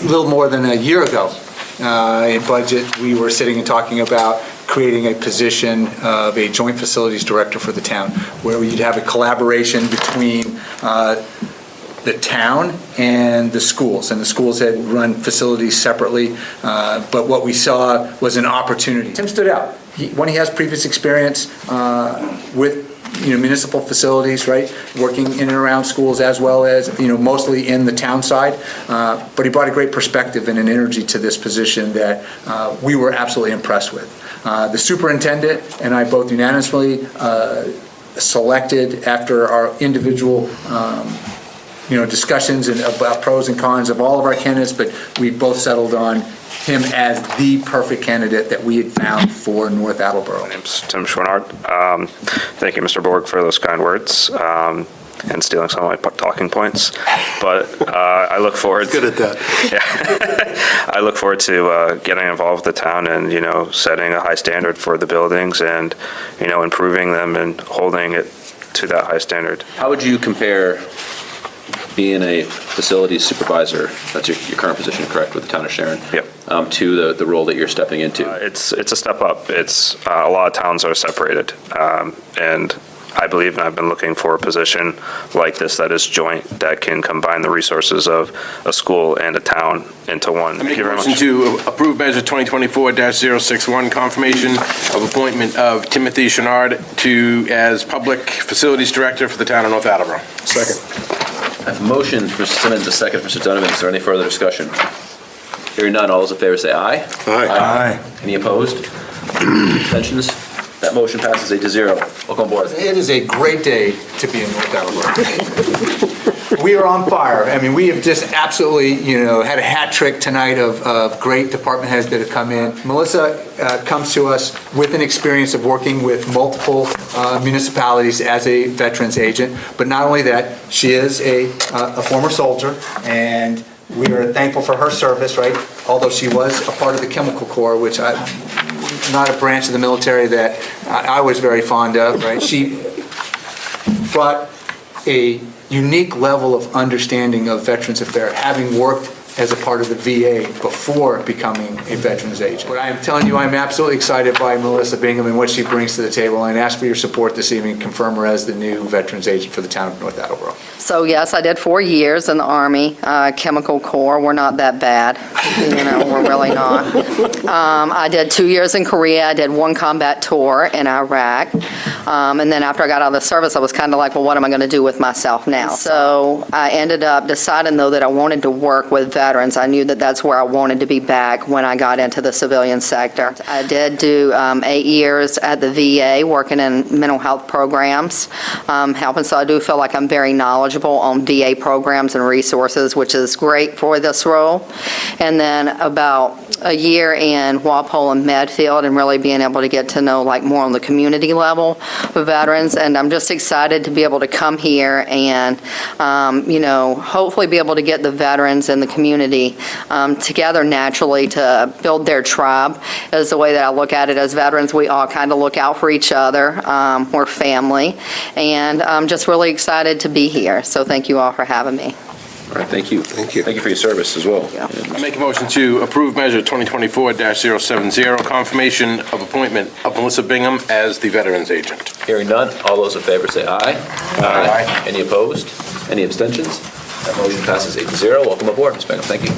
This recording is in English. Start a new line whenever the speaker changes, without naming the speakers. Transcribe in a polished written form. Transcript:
little more than a year ago, in budget, we were sitting and talking about creating a position of a joint facilities director for the town, where you'd have a collaboration between the town and the schools, and the schools had run facilities separately, but what we saw was an opportunity. Tim stood out. When he has previous experience with municipal facilities, right, working in and around schools as well as, mostly in the town side, but he brought a great perspective and an energy to this position that we were absolutely impressed with. The superintendent and I both unanimously selected after our individual discussions and about pros and cons of all of our candidates, but we both settled on him as the perfect candidate that we had found for North Attleboro.
My name's Tim Schwannard. Thank you, Mr. Borg, for those kind words and stealing some of my talking points. But I look forward.
Good at that.
Yeah, I look forward to getting involved with the town and setting a high standard for the buildings and improving them and holding it to that high standard.
How would you compare being a facilities supervisor, that's your current position, correct, with the town of Sharon?
Yep.
To the role that you're stepping into?
It's a step up. It's a lot of towns are separated, and I believe, and I've been looking for a position like this that is joint, that can combine the resources of a school and a town into one.
I make a motion to approve measure 2024-061, confirmation of appointment of Timothy Chenard as Public Facilities Director for the town of North Attleboro.
Second.
I have a motion for Mr. Simmons, a second for Mr. Donovan. Is there any further discussion? Hearing none, all those in favor say aye.
Aye.
Any opposed? Abstentions? That motion passes 8-0. Welcome aboard.
It is a great day to be in North Attleboro. We are on fire. I mean, we have just absolutely, had a hat trick tonight of great department heads that have come in. Melissa comes to us with an experience of working with multiple municipalities as a veterans agent, but not only that, she is a former soldier, and we are thankful for her service, right? Although she was a part of the Chemical Corps, which not a branch of the military that I was very fond of, right? She brought a unique level of understanding of Veterans Affairs, having worked as a part of the VA before becoming a veterans agent. But I am telling you, I'm absolutely excited by Melissa Bingham and what she brings to the table, and ask for your support this evening, confirm her as the new veterans agent for the town of North Attleboro.
So yes, I did 4 years in the Army, Chemical Corps. We're not that bad, we're really not. I did 2 years in Korea. I did 1 combat tour in Iraq. And then after I got out of the service, I was kind of like, well, what am I going to do with myself now? So I ended up deciding, though, that I wanted to work with veterans. I knew that that's where I wanted to be back when I got into the civilian sector. I did do 8 years at the VA working in mental health programs, helping. So I do feel like I'm very knowledgeable on VA programs and resources, which is great for this role. And then about a year in Walpole and Medfield, and really being able to get to know more on the community level with veterans. And I'm just excited to be able to come here and, hopefully be able to get the veterans and the community together naturally to build their tribe. Is the way that I look at it. As veterans, we all kind of look out for each other. We're family, and I'm just really excited to be here. So thank you all for having me.
All right, thank you.
Thank you.
Thank you for your service as well.
Yeah.
I make a motion to approve measure 2024-070, confirmation of appointment of Melissa Bingham as the veterans agent.
Hearing none, all those in favor say aye.
Aye.
Any opposed? Any abstentions? That motion passes 8-0. Welcome aboard, Ms. Bingham. Thank you.